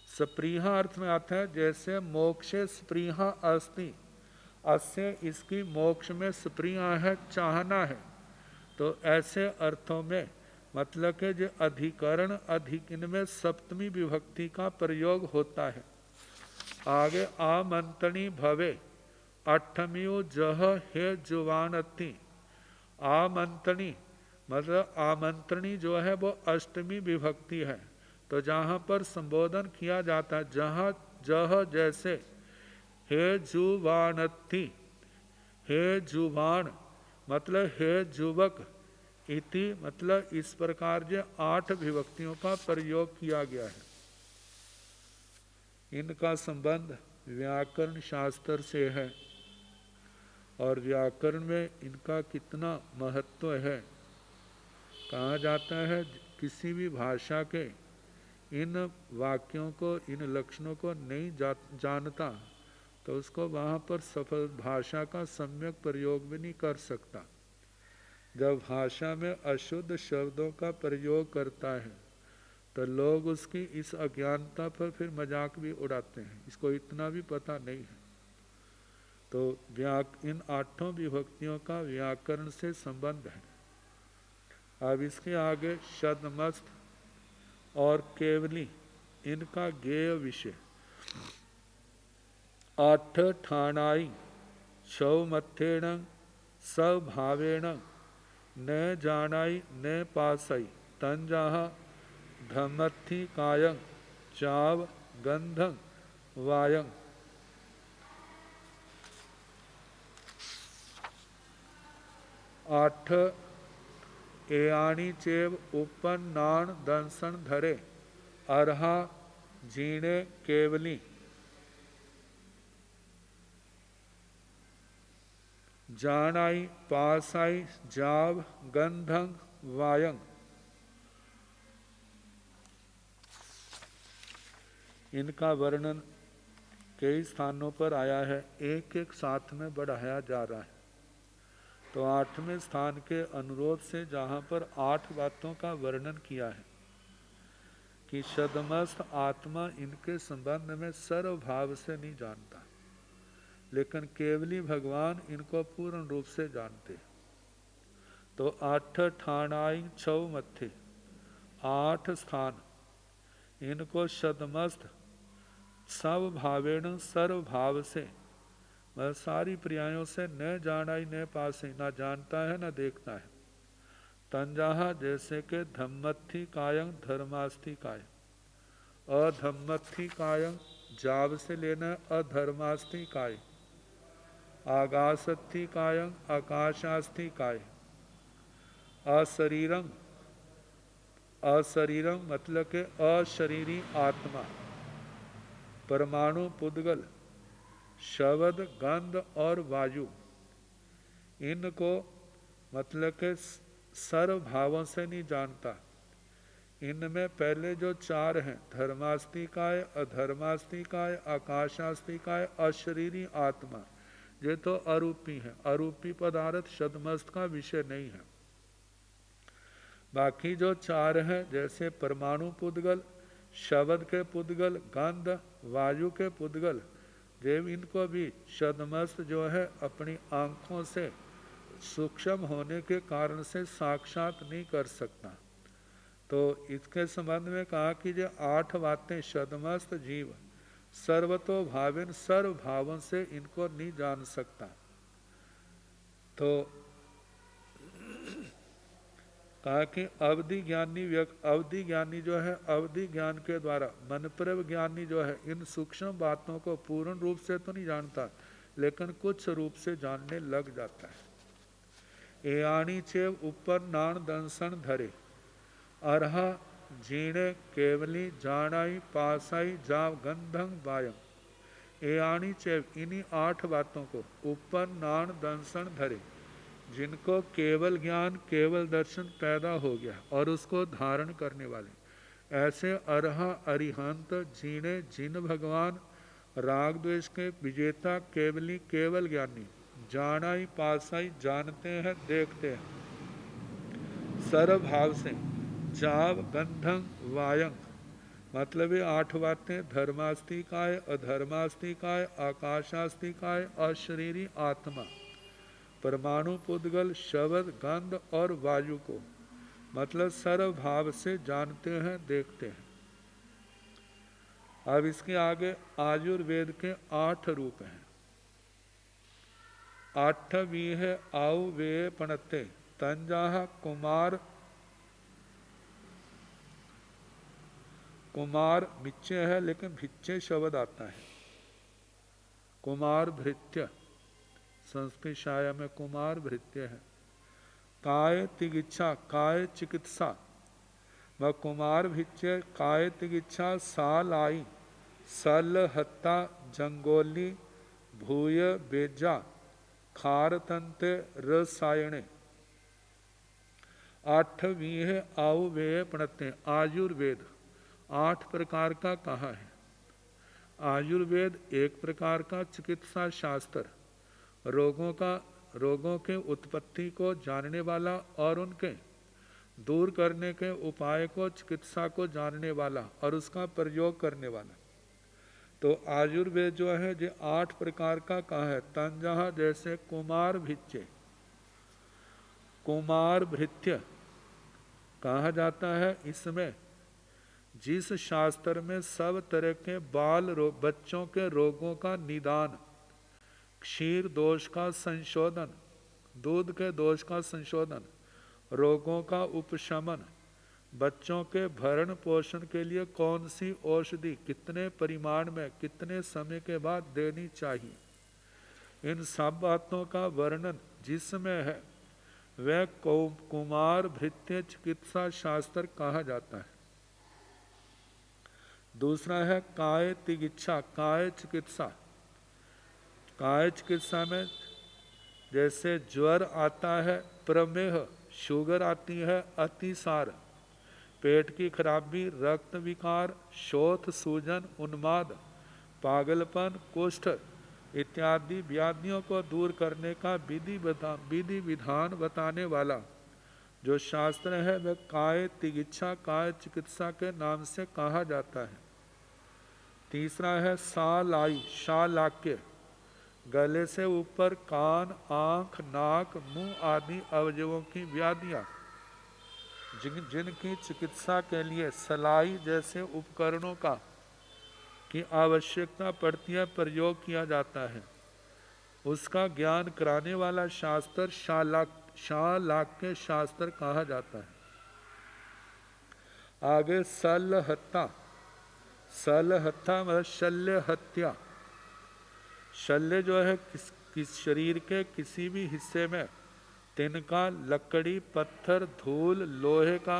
स्पृहा अर्थ में आता है, जैसे मोक्षे स्पृहा अस्ति, अस्य इसकी मोक्ष में स्पृहा है, चाहना है। तो ऐसे अर्थों में मतलब के जो अधिकरण अधिक, इनमें सप्तमी विभक्ति का प्रयोग होता है। आगे आमंत्रणी भवे, अठमी जह हे जुवानती। आमंत्रणी मतलब आमंत्रणी जो है वो अष्टमी विभक्ति है। तो जहाँ पर संबोधन किया जाता है, जहाँ जह जैसे हे जुवानती, हे जुवान मतलब हे युवक, इति मतलब इस प्रकार के 8 विभक्तियों का प्रयोग किया गया है। इनका संबंध व्याकरण शास्त्र से है, और व्याकरण में इनका कितना महत्व है। कहा जाता है किसी भी भाषा के इन वाक्यों को, इन लक्षणों को नहीं जानता तो उसको वहाँ पर सफल भाषा का सम्यक प्रयोग भी नहीं कर सकता। जब भाषा में अशुद्ध शब्दों का प्रयोग करता है तो लोग उसकी इस अज्ञानता पर फिर मजाक भी उड़ाते हैं, इसको इतना भी पता नहीं है। तो इन 8 विभक्तियों का व्याकरण से संबंध है। अब इसके आगे शब्दमस्त और केवली, इनका ज्ञेय विषय। 8 ठाणाई छौ मथेण सभावेण न जानाई न पासई तंजाहा धमथि कायं चाव गंधं वायं। 8 एयाणी चेव उपन्नान दंसन धरे अरहा जीणे केवली जानाई पासाई जाव गंधंग वायंग। इनका वर्णन कई स्थानों पर आया है, एक एक साथ में बढ़ाया जा रहा है। तो 8वें स्थान के अनुरोध से जहाँ पर 8 बातों का वर्णन किया है कि सदमस्त आत्मा इनके संबंध में सर्वभाव से नहीं जानता, लेकिन केवली भगवान इनको पूर्ण रूप से जानते। तो 8 ठाणाई 6 मत्थे 8 स्थान इनको सदमस्त सब भावेण सर्वभाव से, वह सारी पर्यायों से न जानाई न पासे, ना जानता है न देखता है। तंजाहा जैसे के धम्मत्थि कायं धर्मास्थि काय, अधम्मत्थि कायं जाव से लेना अधर्मास्थि काय, आगासत्थि कायं आकाशास्थि काय, अशरीरं अशरीरं मतलब के अशरीरी आत्मा, परमाणु पुद्गल शब्द गंध और वायु, इनको मतलब के सर्व भावों से नहीं जानता। इनमें पहले जो 4 हैं धर्मास्तिकाय अधर्मास्तिकाय आकाशास्तिकाय अशरीरी आत्मा, ये तो अरूपी है, अरूपी पदार्थ सदमस्त का विषय नहीं है। बाकी जो 4 हैं जैसे परमाणु पुद्गल शब्द के पुद्गल गंध वायु के पुद्गल, देव इनको भी सदमस्त जो है अपनी आंखों से सूक्ष्म होने के कारण से साक्षात नहीं कर सकता। तो इसके संबंध में कहा कि जो 8 बातें सदमस्त जीव सर्वतो भाविन सर्व भावों से इनको नहीं जान सकता। तो कहा कि अवधि ज्ञानी जो है अवधि ज्ञान के द्वारा, मनप्रव ज्ञानी जो है इन सूक्ष्म बातों को पूर्ण रूप से तो नहीं जानता, लेकिन कुछ रूप से जानने लग जाता है। एयाणी चेव ऊपर नान दंसन धरे अरहा जीणे केवली जानाई पासाई जाव गंधंग वायम। एयाणी चेव इन्हीं 8 बातों को ऊपर नान दंसन धरे, जिनको केवल ज्ञान केवल दर्शन पैदा हो गया और उसको धारण करने वाले, ऐसे अरहा अरिहंत जीने जिन भगवान राग द्वेष के विजेता केवली केवल ज्ञानी, जानाई पासाई जानते हैं देखते हैं सर्व भाव से, जाव गंधंग वायंग मतलब ये 8 बातें धर्मास्तिकाय अधर्मास्तिकाय आकाशास्तिकाय अशरीरी आत्मा, परमाणु पुद्गल शब्द गंध और वायु को मतलब सर्व भाव से जानते हैं देखते हैं। अब इसके आगे आयुर्वेद के 8 रूप हैं। 8वीं है आउ वे पणते तंजाह कुमार मिच्चे है, लेकिन भिच्चे शब्द आता है। कुमार भृत्य संस्कृत शाया में कुमार भृत्य है। काय तिगिच्छा काय चिकित्सा व कुमार भिच्चे काय तिगिच्छा साल आई सल हत्ता जंगोली भूय बेजा खार तंते रसायणे। 8वीं है आउ वे पढ़ते आयुर्वेद 8 प्रकार का कहा है। आयुर्वेद एक प्रकार का चिकित्सा शास्त्र, रोगों के उत्पत्ति को जानने वाला और उनके दूर करने के उपाय को चिकित्सा को जानने वाला और उसका प्रयोग करने वाला। तो आयुर्वेद जो है जो 8 प्रकार का कहा है। तंजहा जैसे कुमार भिच्चे कुमार भृत्य कहा जाता है। इसमें जिस शास्त्र में सब तरह के बच्चों के रोगों का निदान, क्षीर दोष का संशोधन, दूध के दोष का संशोधन, रोगों का उपशमन, बच्चों के भरण पोषण के लिए कौन सी औषधि कितने परिमाण में कितने समय के बाद देनी चाहिए, इन सब बातों का वर्णन जिसमें है वह कुमार भृत्य चिकित्सा शास्त्र कहा जाता है। दूसरा है काय चिकित्सा, काय चिकित्सा। काय चिकित्सा में जैसे ज्वर आता है, प्रमेह शुगर आती है, अतिसार पेट की खराबी, रक्त विकार, शोथ, सूजन, उन्माद, पागलपन, कुष्ठ इत्यादि व्याधियों को दूर करने का विधि विधान बताने वाला जो शास्त्र है वह काय चिकित्सा, काय चिकित्सा के नाम से कहा जाता है। तीसरा है सालाई, शालाक्य। गले से ऊपर कान, आँख, नाक, मुंह आदि अवयवों की व्याधियाँ जिनकी चिकित्सा के लिए सलाई जैसे उपकरणों की आवश्यकता पड़ती है, प्रयोग किया जाता है, उसका ज्ञान कराने वाला शास्त्र शालाक्य शास्त्र कहा जाता है। आगे सलहत्ता, सलहत्ता मतलब शल्य हत्या। शल्य जो है किस शरीर के किसी भी हिस्से में तिनका, लकड़ी, पत्थर, धूल, लोहे का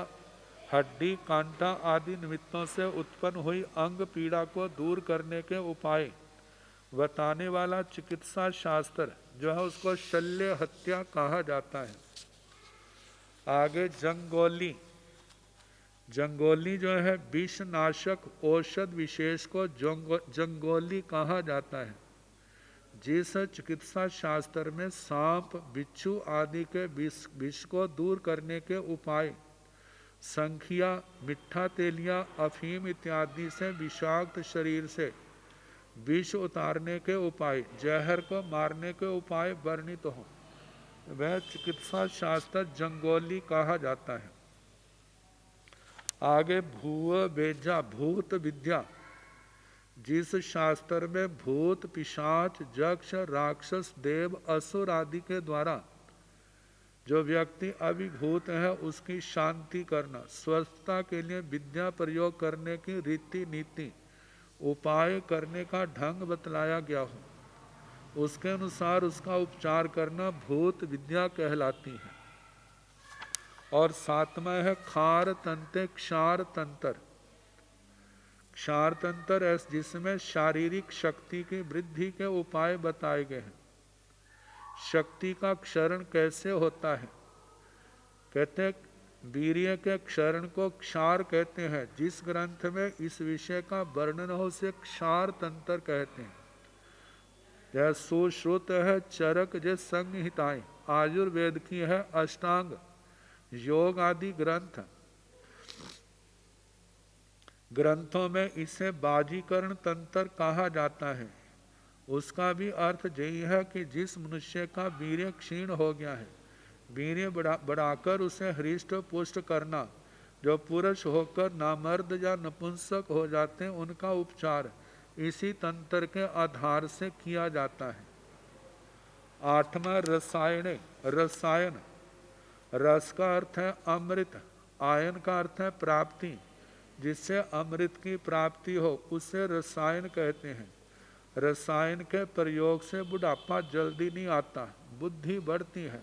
हड्डी, कांटा आदि निमित्तों से उत्पन्न हुई अंग पीड़ा को दूर करने के उपाय बताने वाला चिकित्सा शास्त्र जो है उसको शल्य हत्या कहा जाता है। आगे जंगोली, जंगोली जो है विषनाशक औषध विशेष को जंगोली कहा जाता है। जिस चिकित्सा शास्त्र में सांप, बिच्छू आदि के विष को दूर करने के उपाय, संखिया, मिठा तेलिया, अफीम इत्यादि से विषाक्त शरीर से विष उतारने के उपाय, जहर को मारने के उपाय वर्णित हो, वह चिकित्सा शास्त्र जंगोली कहा जाता है। आगे भूव बेजा, भूत विद्या। जिस शास्त्र में भूत, पिशाच, यक्ष, राक्षस, देव, असुर आदि के द्वारा जो व्यक्ति अभिभूत है उसकी शांति करना, स्वस्थता के लिए विद्या प्रयोग करने की रीति नीति, उपाय करने का ढंग बतलाया गया हो, उसके अनुसार उसका उपचार करना भूत विद्या कहलाती है। और सातवां है खार तंत्र, क्षार तंत्र। क्षार तंत्र जिसमें शारीरिक शक्ति की वृद्धि के उपाय बताए गए हैं। शक्ति का क्षरण कैसे होता है? कहते हैं वीर्य के क्षरण को क्षार कहते हैं। जिस ग्रंथ में इस विषय का वर्णन हो उसे क्षार तंत्र कहते हैं। यह सुश्रुत है चरक जे संहिताएं, आयुर्वेद की है अष्टांग योग आदि ग्रंथों में इसे बाजीकरण तंत्र कहा जाता है। उसका भी अर्थ यही है कि जिस मनुष्य का वीर्य क्षीण हो गया है, वीर्य बढ़ाकर उसे हृष्ट पुष्ट करना, जो पुरुष होकर नामर्द या नपुंसक हो जाते हैं उनका उपचार इसी तंत्र के आधार से किया जाता है। आठवां रसायन, रसायन रस का अर्थ है अमृत, आयन का अर्थ है प्राप्ति, जिससे अमृत की प्राप्ति हो उसे रसायन कहते हैं। रसायन के प्रयोग से बुढ़ापा जल्दी नहीं आता, बुद्धि बढ़ती है,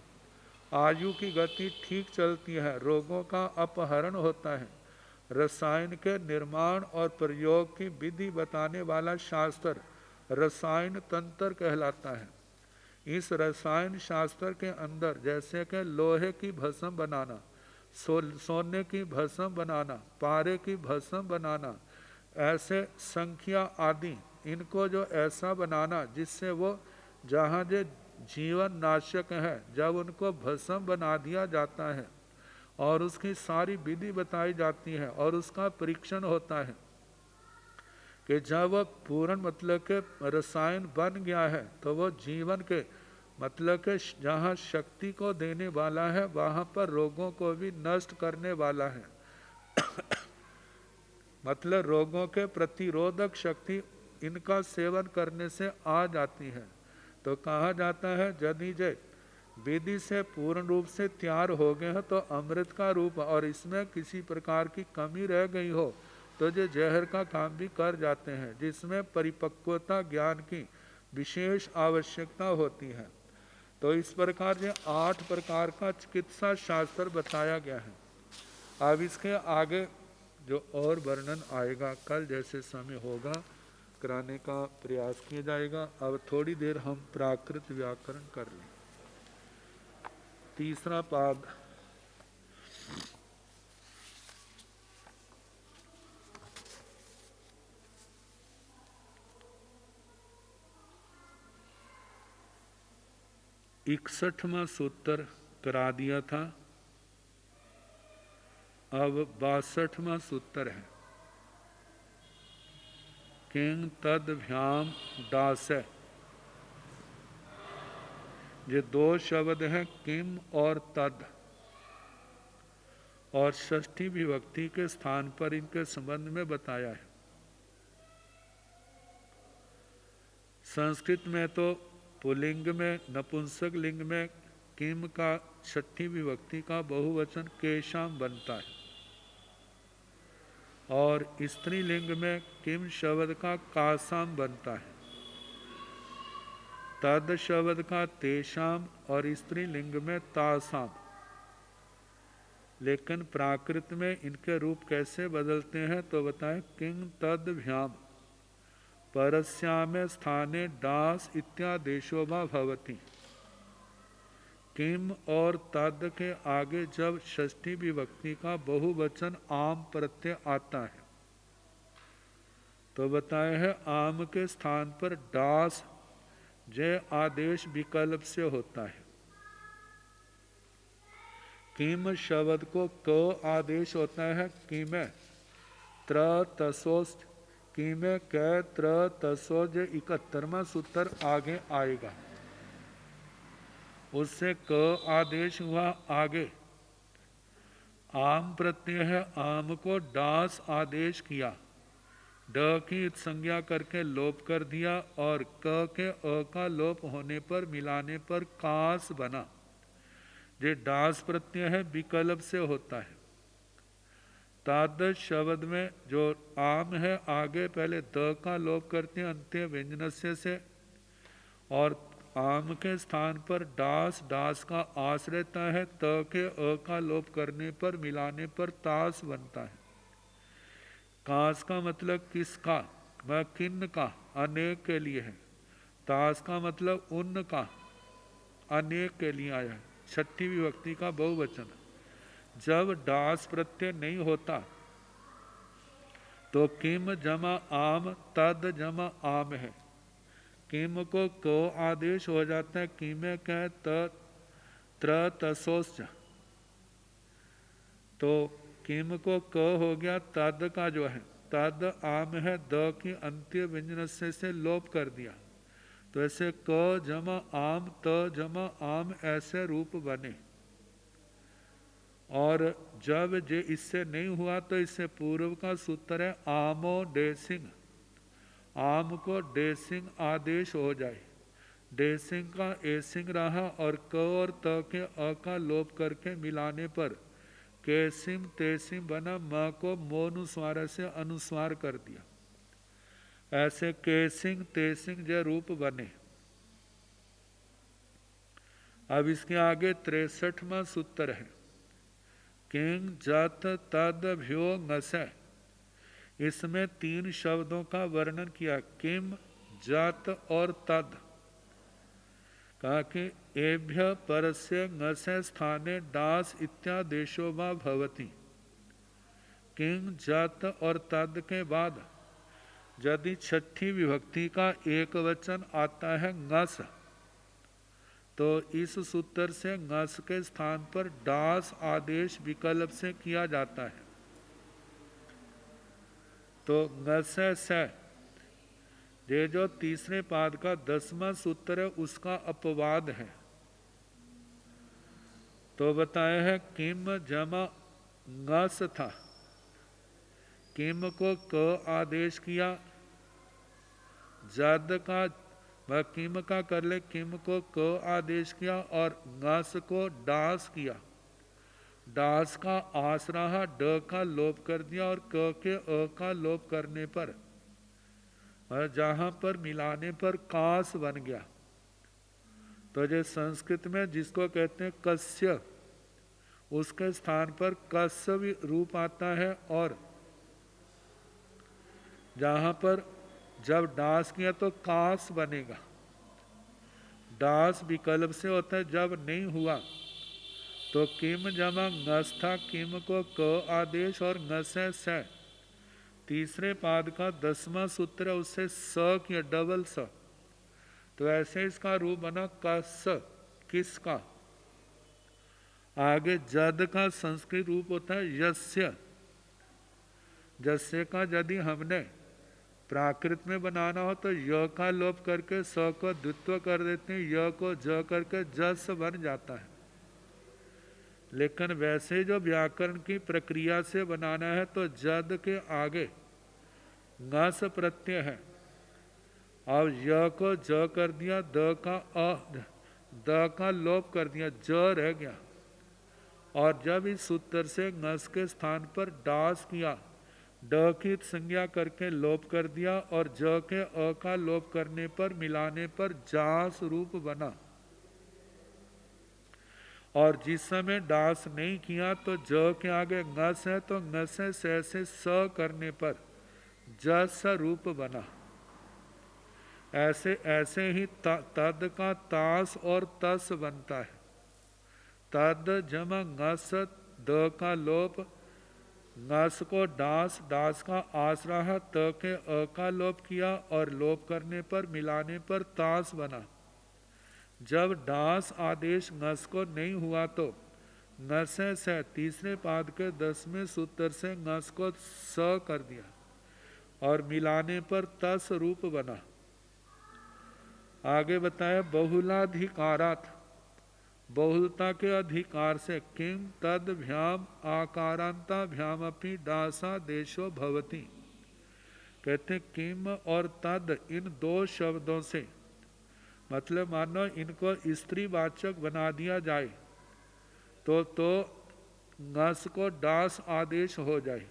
आयु की गति ठीक चलती है, रोगों का अपहरण होता है। रसायन के निर्माण और प्रयोग की विधि बताने वाला शास्त्र रसायन तंत्र कहलाता है। इस रसायन शास्त्र के अंदर जैसे कि लोहे की भस्म बनाना, सोने की भस्म बनाना, पारे की भस्म बनाना, ऐसे संख्या आदि इनको जो ऐसा बनाना जिससे वो जहाँ जो जीवन नाशक है जब उनको भस्म बना दिया जाता है और उसकी सारी विधि बताई जाती है और उसका परीक्षण होता है कि जब वह पूर्ण मतलब के रसायन बन गया है तो वो जीवन के मतलब के जहाँ शक्ति को देने वाला है वहाँ पर रोगों को भी नष्ट करने वाला है। मतलब रोगों के प्रतिरोधक शक्ति इनका सेवन करने से आ जाती है। तो कहा जाता है यदि जय विधि से पूर्ण रूप से तैयार हो गए हैं तो अमृत का रूप और इसमें किसी प्रकार की कमी रह गई हो तो जो जहर का काम भी कर जाते हैं, जिसमें परिपक्वता ज्ञान की विशेष आवश्यकता होती है। तो इस प्रकार ये 8 प्रकार का चिकित्सा शास्त्र बताया गया है। अब इसके आगे जो और वर्णन आएगा कल जैसे समय होगा कराने का प्रयास किया जाएगा। अब थोड़ी देर हम प्राकृत व्याकरण कर लें। तीसरा पाद, इकसठवां सूत्र करा दिया था, अब 62वां सूत्र है। किंग तद भ्याम दास है। ये दो शब्द हैं किम और तद, और षष्ठी विभक्ति के स्थान पर इनके संबंध में बताया है। संस्कृत में तो पुल्लिंग में नपुंसक लिंग में किम का छठी विभक्ति का बहुवचन केशाम बनता है, और स्त्रीलिंग में किम शब्द का कासाम बनता है, तद शब्द का तेषाम और स्त्रीलिंग में तासाम। लेकिन प्राकृत में इनके रूप कैसे बदलते हैं तो बताएं, किंग तद भ्याम परस्यामे स्थाने दास इत्यादेशो वा भवति। किम और तद के आगे जब षष्ठी विभक्ति का बहुवचन आम प्रत्यय आता है तो बताया है आम के स्थान पर दास जय आदेश विकल्प से होता है। किम शब्द को क आदेश होता है, किमे त्र तसोस, किमे कै त्र तसोज 71वां सूत्र आगे आएगा, उससे क आदेश हुआ। आगे आम प्रत्यय है, आम को दास आदेश किया, ड की संज्ञा करके लोप कर दिया, और क के अ का लोप होने पर मिलाने पर कास बना। ये दास प्रत्यय है, विकल्प से होता है। ताद शब्द में जो आम है आगे पहले द का लोप करते हैं अंत्य व्यंजनस्य से, और आम के स्थान पर दास दास का आस रहता है, त के अ का लोप करने पर मिलाने पर तास बनता है। कास का मतलब किसका व किन्न का, अनेक के लिए है। तास का मतलब उन का, अनेक के लिए आया है, छठी विभक्ति का बहुवचन। जब दास प्रत्यय नहीं होता तो किम जमा आम तद जमा आम है। किम को को आदेश हो जाता है, किमे कह त्र तसोच, तो किम को क हो गया, तद का जो है तद आम है, द की अंत्य व्यंजन से लोप कर दिया, तो ऐसे क जमा आम त जमा आम ऐसे रूप बने। और जब जे इससे नहीं हुआ तो इससे पूर्व का सूत्र है आमो डेसिंग, आम को डेसिंग आदेश हो जाए, डेसिंग का एसिंग रहा, और क और त के अ का लोप करके मिलाने पर केसिम तेसिम बना, म को मोनुस्वार से अनुस्वार कर दिया, ऐसे केसिंग तेसिंग जो रूप बने। अब इसके आगे 63वां सूत्र है, किंग जत तद भ्यो ngस। इसमें 3 शब्दों का वर्णन किया, किम जत और तद। कहा कि एभ्य परस्य ngस स्थाने दास इत्यादेशो वा भवति। किंग जत और तद के बाद यदि छठी विभक्ति का एक वचन आता है ngस, तो इस सूत्र से ngस के स्थान पर दास आदेश विकल्प से किया जाता है। तो ngस से ये जो तीसरे पाद का 10वां सूत्र है उसका अपवाद है। तो बताया है किम जमा ngस था, किम को क आदेश किया, जद का वह किम का कर ले, किम को क आदेश किया, और ngस को दास किया, दास का आस रहा, ड का लोप कर दिया, और क के अ का लोप करने पर जहाँ पर मिलाने पर कास बन गया, तो जो संस्कृत में जिसको कहते हैं कस्य, उसके स्थान पर कस्य भी रूप आता है, और जहाँ पर जब डास किया तो कास बनेगा। डास विकल्प से होता है, जब नहीं हुआ तो किम जमा ngस था, किम को क आदेश और ngस है स। तीसरे पाद का 10वां सूत्र है, उससे स किया, डबल स, तो ऐसे इसका रूप बना कस, किसका। आगे जद का संस्कृत रूप होता है यस्य। जस्य का यदि हमने प्राकृत में बनाना हो तो य का लोप करके स को द्वित्व कर देते हैं, य को ज करके जस बन जाता है। लेकिन वैसे जो व्याकरण की प्रक्रिया से बनाना है तो जद के आगे ngस प्रत्यय है, अब य को ज कर दिया, द का लोप कर दिया, ज रह गया, और जब इस सूत्र से ngस के स्थान पर डास किया, ड की संज्ञा करके लोप कर दिया, और ज के अ का लोप करने पर मिलाने पर जास रूप बना। और जिस समय डास नहीं किया तो ज के आगे ngस है, तो ngस से स करने पर जस रूप बना। ऐसे ऐसे ही तद का तास और तस बनता है। तद जमा ngस, द का लोप, ngस को डास, डास का आसरा, त के अ का लोप किया, और लोप करने पर मिलाने पर तास बना। जब डास आदेश ngस को नहीं हुआ तो ngस से तीसरे पाद के 10वें सूत्र से ngस को स कर दिया, और मिलाने पर तस रूप बना। आगे बताया बहुलाधिकारात, बहुलता के अधिकार से, किम तद भ्याम आकारांता भ्याम अपनी डासा देशो भवती। कहते किम और तद, इन दो शब्दों से, मतलब मानो इनको स्त्रीवाचक बना दिया जाए तो ngस को डास आदेश हो जाए।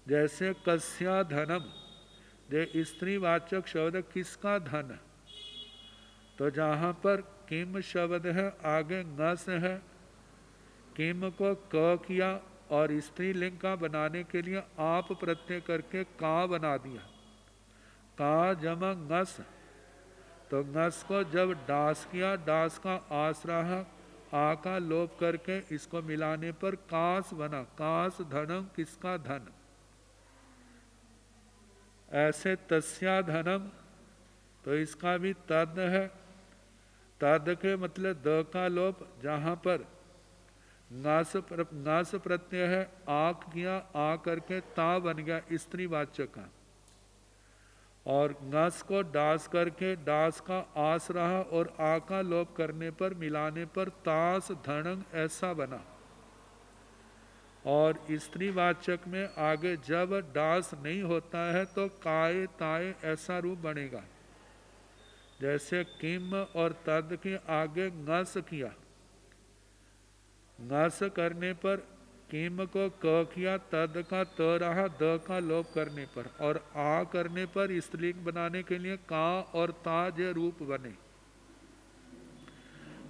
जैसे कस्या धनम, ये स्त्रीवाचक शब्द किसका धन, तो जहाँ पर किम शब्द है आगे ngस है, किम को क किया और स्त्रीलिंग का बनाने के लिए आप प्रत्यय करके का बना दिया, का जमा ngस, तो ngस को जब डास किया, डास का आसरा आ का लोप करके इसको मिलाने पर कास बना, कास धनम, किसका धन। ऐसे तस्या धनम, तो इसका भी तद है, तद के मतलब द का लोप, जहाँ पर ngस प्रत्यय है, आक किया, आ करके ता बन गया स्त्रीवाचक का, और ngस को डास करके डास का आस रहा, और आ का लोप करने पर मिलाने पर तास धनंग ऐसा बना। और स्त्रीवाचक में आगे जब डास नहीं होता है तो काय ताय ऐसा रूप बनेगा। जैसे किम और तद के आगे ngस किया, ngस करने पर किम को क किया, तद का त रहा, द का लोप करने पर, और आ करने पर स्त्रीलिंग बनाने के लिए का और ता जे रूप बने।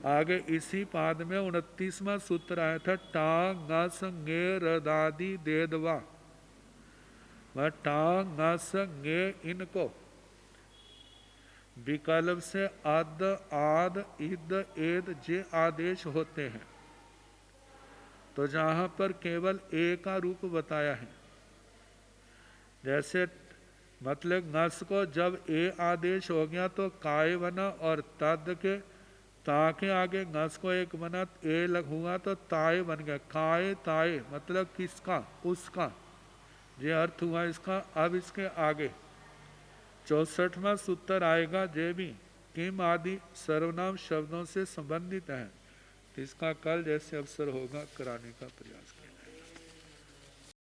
आगे इसी पाद में 29वां सूत्र आया था, टा ngस गे रदादि देदवा, टा ngस गे, इनको विकल्प से अद आद इद एद जे आदेश होते हैं, तो जहाँ पर केवल ए का रूप बताया है। जैसे मतलब ngस को जब ए आदेश हो गया तो काय बना, और तद के ता के आगे ngस को एक बना, ए लग हुआ तो ताय बन गया, काय ताय मतलब किसका, उसका, ये अर्थ हुआ इसका। अब इसके आगे 64वां सूत्र आएगा, जे भी किम आदि सर्वनाम शब्दों से संबंधित है, इसका कल जैसे अवसर होगा कराने का प्रयास करें।